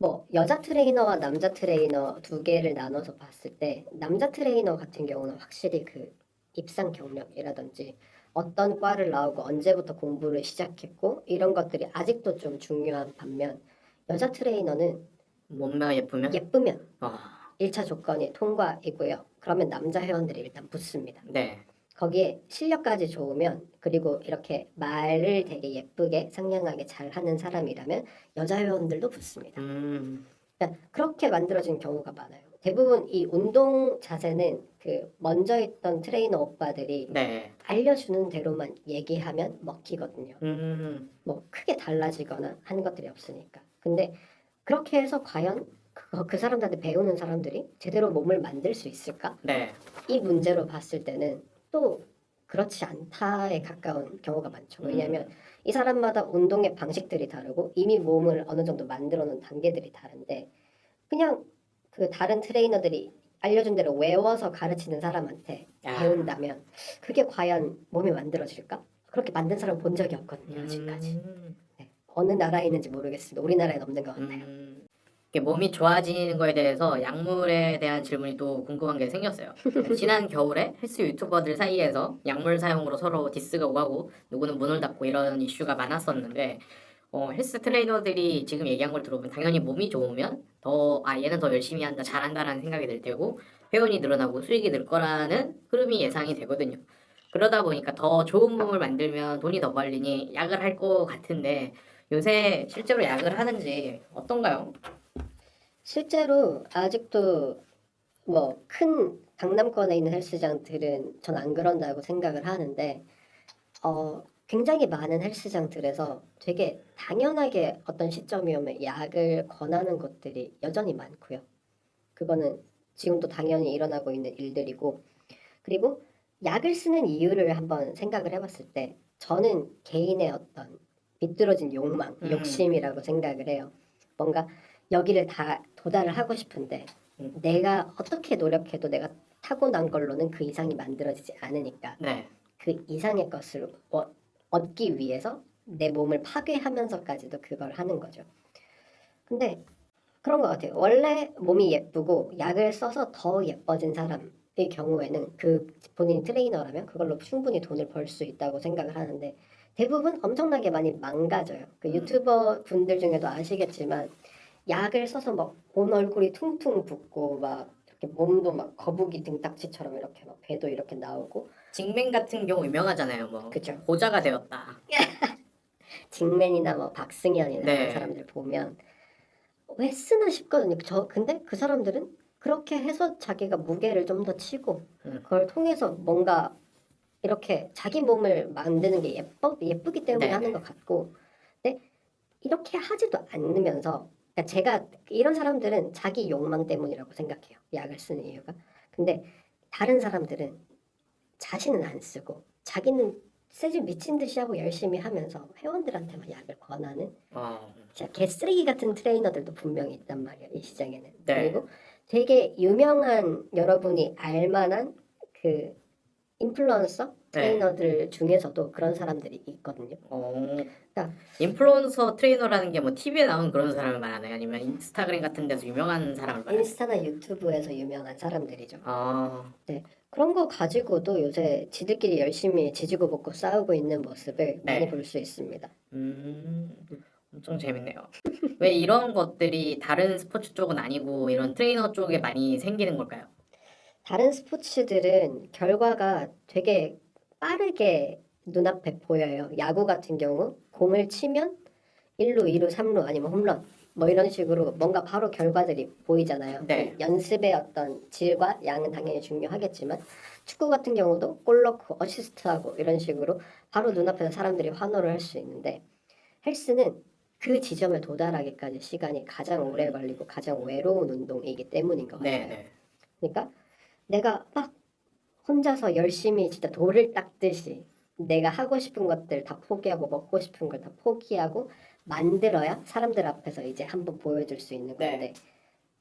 뭐 여자 트레이너와 남자 트레이너 두 개를 나눠서 봤을 때 남자 트레이너 같은 경우는 확실히 그 입상 경력이라든지 어떤 과를 나오고 언제부터 공부를 시작했고 이런 것들이 아직도 좀 중요한 반면 여자 트레이너는 몸매가 예쁘면? 예쁘면 아, 1차 조건이 통과이고요. 그러면 남자 회원들이 일단 붙습니다. 네. 거기에 실력까지 좋으면 그리고 이렇게 말을 되게 예쁘게 상냥하게 잘하는 사람이라면 여자 회원들도 붙습니다. 그러니까 그렇게 만들어진 경우가 많아요. 대부분 이 운동 자세는 그 먼저 있던 트레이너 오빠들이 네. 알려주는 대로만 얘기하면 먹히거든요. 뭐 크게 달라지거나 하는 것들이 없으니까. 근데 그렇게 해서 과연 그 사람들한테 배우는 사람들이 제대로 몸을 만들 수 있을까? 네. 이 문제로 봤을 때는 또 그렇지 않다에 가까운 경우가 많죠. 왜냐하면 이 사람마다 운동의 방식들이 다르고 이미 몸을 어느 정도 만들어 놓은 단계들이 다른데 그냥 그 다른 트레이너들이 알려준 대로 외워서 가르치는 사람한테 야. 배운다면 그게 과연 몸이 만들어질까? 그렇게 만든 사람 본 적이 없거든요, 아직까지. 네. 어느 나라에 있는지 모르겠습니다. 우리나라에는 없는 것 같아요. 이게 몸이 좋아지는 거에 대해서 약물에 대한 질문이 또 궁금한 게 생겼어요. 지난 겨울에 헬스 유튜버들 사이에서 약물 사용으로 서로 디스가 오가고 누구는 문을 닫고 이런 이슈가 많았었는데 헬스 트레이너들이 지금 얘기한 걸 들어보면 당연히 몸이 좋으면 얘는 더 열심히 한다, 잘한다라는 생각이 들 테고 회원이 늘어나고 수익이 늘 거라는 흐름이 예상이 되거든요. 그러다 보니까 더 좋은 몸을 만들면 돈이 더 벌리니 약을 할 것 같은데 요새 실제로 약을 하는지 어떤가요? 실제로 아직도 뭐 큰 강남권에 있는 헬스장들은 전 안 그런다고 생각을 하는데 굉장히 많은 헬스장들에서 되게 당연하게 어떤 시점이 오면 약을 권하는 것들이 여전히 많고요. 그거는 지금도 당연히 일어나고 있는 일들이고 그리고 약을 쓰는 이유를 한번 생각을 해봤을 때 저는 개인의 어떤 비뚤어진 욕망, 욕심이라고 생각을 해요. 뭔가 여기를 다 도달을 하고 싶은데 내가 어떻게 노력해도 내가 타고난 걸로는 그 이상이 만들어지지 않으니까 네. 그 이상의 것을 얻기 위해서 내 몸을 파괴하면서까지도 그걸 하는 거죠. 근데 그런 것 같아요. 원래 몸이 예쁘고 약을 써서 더 예뻐진 사람의 경우에는 그 본인이 트레이너라면 그걸로 충분히 돈을 벌 수 있다고 생각을 하는데 대부분 엄청나게 많이 망가져요. 그 유튜버 분들 중에도 아시겠지만 약을 써서 막 온 얼굴이 퉁퉁 붓고 막 이렇게 몸도 막 거북이 등딱지처럼 이렇게 막 배도 이렇게 나오고 직맹 같은 경우 유명하잖아요. 뭐 그죠? 호자가 되었다. 직맨이나 뭐 박승현이나 이런 네. 사람들 보면 왜 쓰나 싶거든요. 근데 그 사람들은 그렇게 해서 자기가 무게를 좀 더 치고 그걸 통해서 뭔가 이렇게 자기 몸을 만드는 게 예쁘기 때문에 하는 네. 것 같고 근데 이렇게 하지도 않으면서 그러니까 제가 이런 사람들은 자기 욕망 때문이라고 생각해요. 약을 쓰는 이유가. 근데 다른 사람들은 자신은 안 쓰고 자기는 쓰지 미친 듯이 하고 열심히 하면서 회원들한테만 약을 권하는 어, 진짜 개쓰레기 같은 트레이너들도 분명히 있단 말이야 이 시장에는. 네. 그리고 되게 유명한 여러분이 알만한 그 인플루언서 네. 트레이너들 중에서도 그런 사람들이 있거든요. 어, 그러니까 인플루언서 트레이너라는 게 뭐 TV에 나온 그런 사람을 말하나요? 아니면 인스타그램 같은 데서 유명한 사람을 말하나요? 인스타나 유튜브에서 유명한 사람들이죠. 아, 네. 그런 거 가지고도 요새 지들끼리 열심히 지지고 볶고 싸우고 있는 모습을 많이 네. 볼 수 있습니다. 엄청 재밌네요. 왜 이런 것들이 다른 스포츠 쪽은 아니고 이런 트레이너 쪽에 많이 생기는 걸까요? 다른 스포츠들은 결과가 되게 빠르게 눈앞에 보여요. 야구 같은 경우 공을 치면 1루, 2루, 3루 아니면 홈런 뭐 이런 식으로 뭔가 바로 결과들이 보이잖아요. 네. 연습의 어떤 질과 양은 당연히 중요하겠지만 축구 같은 경우도 골 넣고 어시스트하고 이런 식으로 바로 눈앞에서 사람들이 환호를 할 수 있는데 헬스는 그 지점에 도달하기까지 시간이 가장 오래 걸리고 가장 외로운 운동이기 때문인 것 네, 같아요. 네. 그러니까 내가 막 혼자서 열심히 진짜 돌을 닦듯이 내가 하고 싶은 것들 다 포기하고 먹고 싶은 걸 다 포기하고 만들어야 사람들 앞에서 이제 한번 보여줄 수 있는 네. 건데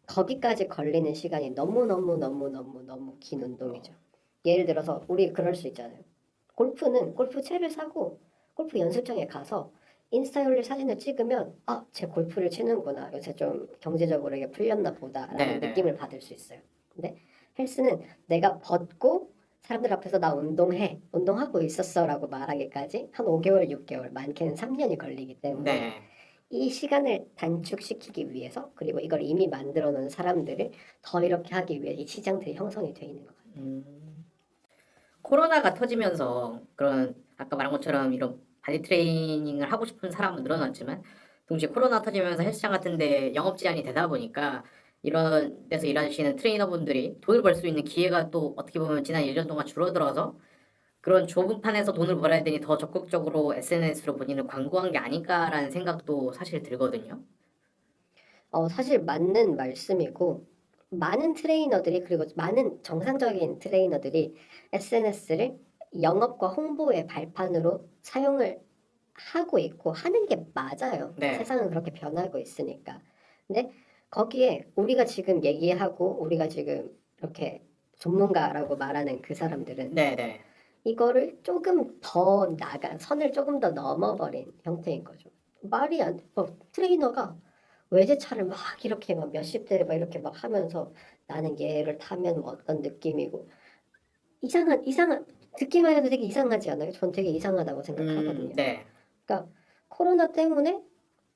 거기까지 걸리는 시간이 너무 긴 운동이죠. 예를 들어서 우리 그럴 수 있잖아요. 골프는 골프채를 사고 골프 연습장에 가서 인스타에 올릴 사진을 찍으면 아, 쟤 골프를 치는구나. 요새 좀 경제적으로 이게 풀렸나 보다라는 네, 네. 느낌을 받을 수 있어요. 근데 헬스는 내가 벗고 사람들 앞에서 나 운동하고 있었어라고 말하기까지 한 5개월, 6개월, 많게는 3년이 걸리기 때문에 네. 이 시간을 단축시키기 위해서 그리고 이걸 이미 만들어 놓은 사람들을 더 이렇게 하기 위해 이 시장들이 형성이 돼 있는 것 같아요. 코로나가 터지면서 그런 아까 말한 것처럼 이런 바디 트레이닝을 하고 싶은 사람은 늘어났지만 동시에 코로나 터지면서 헬스장 같은 데 영업 제한이 되다 보니까 이런 데서 일하시는 트레이너분들이 돈을 벌 수 있는 기회가 또 어떻게 보면 지난 1년 동안 줄어들어서 그런 좁은 판에서 돈을 벌어야 되니 더 적극적으로 SNS로 본인을 광고한 게 아닐까라는 생각도 사실 들거든요. 사실 맞는 말씀이고 많은 트레이너들이 그리고 많은 정상적인 트레이너들이 SNS를 영업과 홍보의 발판으로 사용을 하고 있고 하는 게 맞아요. 네. 세상은 그렇게 변하고 있으니까. 근데 거기에 우리가 지금 얘기하고 우리가 지금 이렇게 전문가라고 말하는 그 사람들은 네네. 이거를 조금 더 선을 조금 더 넘어버린 형태인 거죠. 말이 안 돼. 트레이너가 외제차를 막 이렇게 막 몇십 대 막 이렇게 막 하면서 나는 얘를 타면 뭐 어떤 느낌이고 이상한 듣기만 해도 되게 이상하지 않아요? 전 되게 이상하다고 생각하거든요. 네. 그러니까 코로나 때문에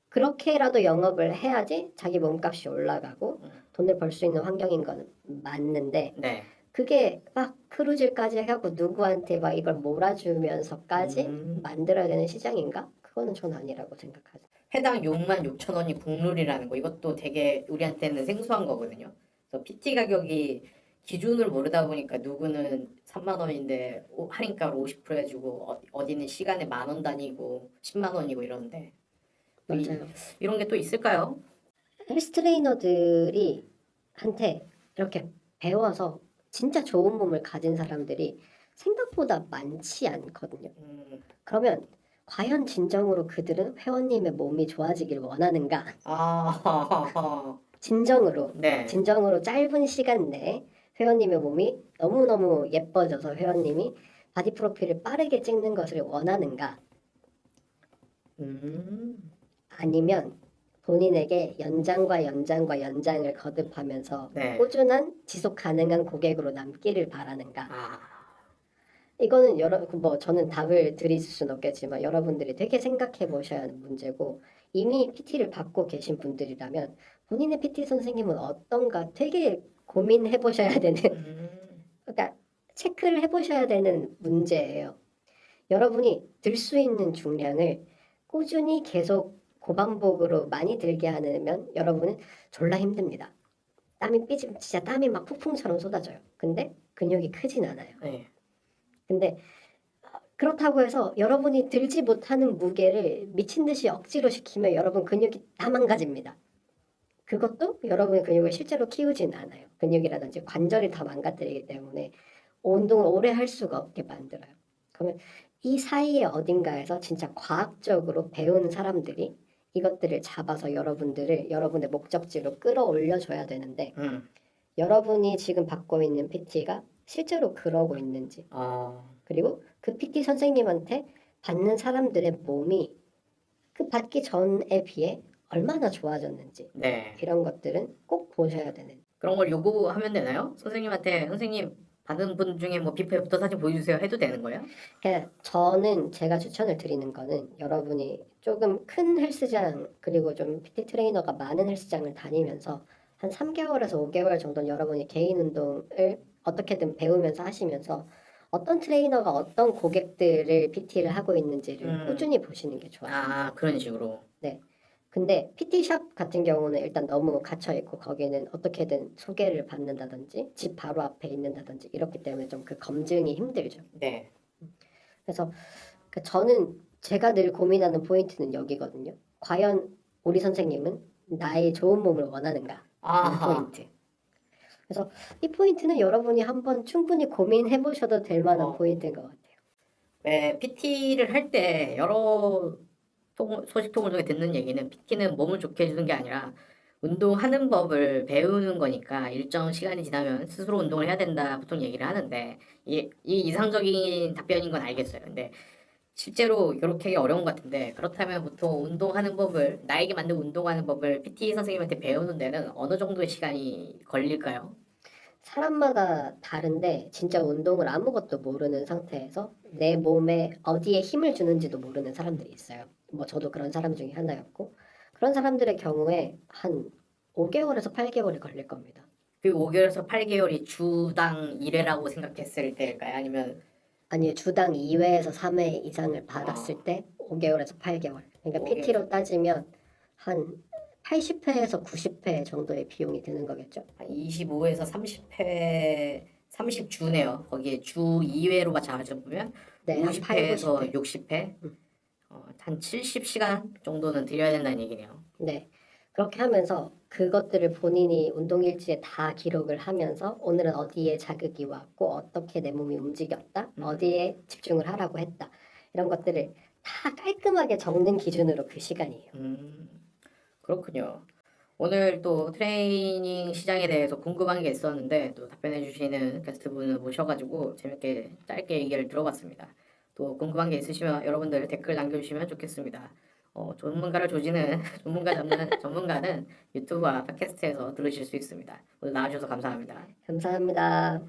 그렇게라도 영업을 해야지 자기 몸값이 올라가고 돈을 벌 수 있는 환경인 건 맞는데 네. 그게 막 크루즈까지 하고 누구한테 막 이걸 몰아주면서까지 음. 만들어야 되는 시장인가? 그거는 전 아니라고 생각하죠. 해당 66,000원이 국룰이라는 거 이것도 되게 우리한테는 생소한 거거든요. 그래서 PT 가격이 기준을 모르다 보니까 누구는 3만 원인데 할인가로 50% 해주고 어디는 시간에 10,000원 단위고 10만 원이고 이런데 맞아요. 이런 게 또 있을까요? 헬스 트레이너들이 한테 이렇게 배워서 진짜 좋은 몸을 가진 사람들이 생각보다 많지 않거든요. 그러면 과연 진정으로 그들은 회원님의 몸이 좋아지길 원하는가? 아, 진정으로 네. 진정으로 짧은 시간 내에 회원님의 몸이 너무너무 예뻐져서 회원님이 바디 프로필을 빠르게 찍는 것을 원하는가? 음, 아니면 본인에게 연장과 연장과 연장을 거듭하면서 네. 꾸준한 지속 가능한 고객으로 남기를 바라는가? 아, 이거는 저는 답을 드릴 수는 없겠지만 여러분들이 되게 생각해 보셔야 하는 문제고 이미 PT를 받고 계신 분들이라면 본인의 PT 선생님은 어떤가 되게 고민해 보셔야 되는 그러니까 체크를 해 보셔야 되는 문제예요. 여러분이 들 수 있는 중량을 꾸준히 계속 고반복으로 많이 들게 하면 여러분은 졸라 힘듭니다. 진짜 땀이 막 폭풍처럼 쏟아져요. 근데 근육이 크진 않아요. 네. 근데 그렇다고 해서 여러분이 들지 못하는 무게를 미친 듯이 억지로 시키면 여러분 근육이 다 망가집니다. 그것도 여러분의 근육을 실제로 키우진 않아요. 근육이라든지 관절이 다 망가뜨리기 때문에 운동을 오래 할 수가 없게 만들어요. 그러면 이 사이에 어딘가에서 진짜 과학적으로 배운 사람들이 이것들을 잡아서 여러분들을 여러분의 목적지로 끌어올려 줘야 되는데 여러분이 지금 받고 있는 PT가 실제로 그러고 있는지 그리고 그 PT 선생님한테 받는 사람들의 몸이 그 받기 전에 비해 얼마나 좋아졌는지 네. 이런 것들은 꼭 보셔야 되는. 그런 걸 요구하면 되나요? 선생님한테 선생님 받은 분 중에 뭐 비포 애프터 사진 보여주세요 해도 되는 거예요? 그러니까 저는 제가 추천을 드리는 거는 여러분이 조금 큰 헬스장 그리고 좀 PT 트레이너가 많은 헬스장을 다니면서 한 3개월에서 5개월 정도는 여러분이 개인 운동을 어떻게든 배우면서 하시면서 어떤 트레이너가 어떤 고객들을 PT를 하고 있는지를 꾸준히 보시는 게 좋아요. 아, 그런 식으로. 네. 근데 PT샵 같은 경우는 일단 너무 갇혀 있고 거기는 어떻게든 소개를 받는다든지 집 바로 앞에 있는다든지 이렇기 때문에 좀 그 검증이 힘들죠. 네. 그래서 저는 제가 늘 고민하는 포인트는 여기거든요. 과연 우리 선생님은 나의 좋은 몸을 원하는가? 하는 아하. 포인트. 그래서 이 포인트는 여러분이 한번 충분히 고민해 보셔도 될 만한 포인트인 것 같아요. 네, PT를 할 때 여러 소식통을 통해 듣는 얘기는 PT는 몸을 좋게 해주는 게 아니라 운동하는 법을 배우는 거니까 일정 시간이 지나면 스스로 운동을 해야 된다 보통 얘기를 하는데 이 이상적인 답변인 건 알겠어요. 근데 실제로 이렇게 하기 어려운 것 같은데 그렇다면 보통 운동하는 법을 나에게 맞는 운동하는 법을 PT 선생님한테 배우는 데는 어느 정도의 시간이 걸릴까요? 사람마다 다른데 진짜 운동을 아무것도 모르는 상태에서 내 몸에 어디에 힘을 주는지도 모르는 사람들이 있어요. 뭐 저도 그런 사람 중에 하나였고 그런 사람들의 경우에 한 5개월에서 8개월이 걸릴 겁니다. 그 5개월에서 8개월이 주당 1회라고 생각했을 때일까요? 아니면 아니 주당 2회에서 3회 이상을 아, 받았을 때 5개월에서 8개월. 그러니까 5개월에서 PT로 따지면 한 80회에서 90회 정도의 비용이 드는 거겠죠. 25에서 30회 30주네요. 거기에 주 2회로 잡아보면 네, 한 8, 50회에서 90회. 60회 한 70시간 정도는 드려야 된다는 얘기네요. 네. 그렇게 하면서 그것들을 본인이 운동 일지에 다 기록을 하면서 오늘은 어디에 자극이 왔고 어떻게 내 몸이 움직였다, 어디에 집중을 하라고 했다. 이런 것들을 다 깔끔하게 적는 기준으로 그 시간이에요. 그렇군요. 오늘 또 트레이닝 시장에 대해서 궁금한 게 있었는데 또 답변해 주시는 게스트분을 모셔가지고 재밌게 짧게 얘기를 들어봤습니다. 또 궁금한 게 있으시면 여러분들 댓글 남겨주시면 좋겠습니다. 전문가를 조지는 전문가는 유튜브와 팟캐스트에서 들으실 수 있습니다. 오늘 나와주셔서 감사합니다. 감사합니다.